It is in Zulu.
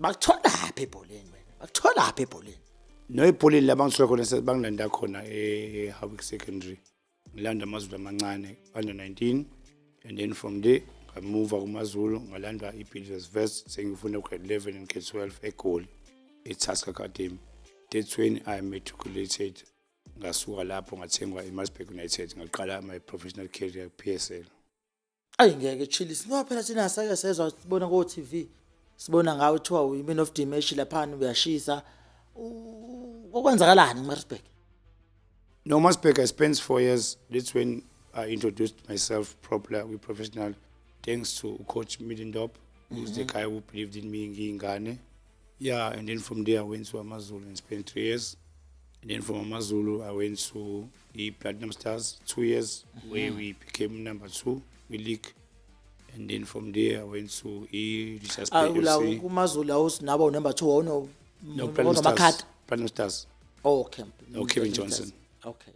bakuthola phi ebholeni wena bakuthola phi ebholeni No ibholeni labangisuka khona sebangilanda khona eHowick Secondary. Ngilanda amaZulu amancane under 19 and then from there I move kumaZulu ngalanda iBillers West sengifunda grade 11 and grade 12 eGoli eTasker Academy. That's when I matriculated. Ngasuka lapho ngathengwa eMasburg United ngaqala my professional career PSL. ayi ngeke chillisi ngoba phela thina sake sezwa sibona ko TV sibona ngawe kuthiwa uyiman of the match lapha uyashisa okwenzakalani eMasburg No, Masburg, I spent 4 years. That's when I introduced myself properly with professional, thanks to Coach Middendorp, who's the guy who believed in me in Ghana. Yeah, and then from there I went to Amazulu and spent 3 years. And then from Amazulu, I went to the Platinum Stars, 2 years, where we became number 2 with league. And then from there, I went to Richards Bay la FC. kumaZulu awusinabo number 2 awuno No, Platinum Stars. Platinum Stars. okay No, Kevin Johnson. okay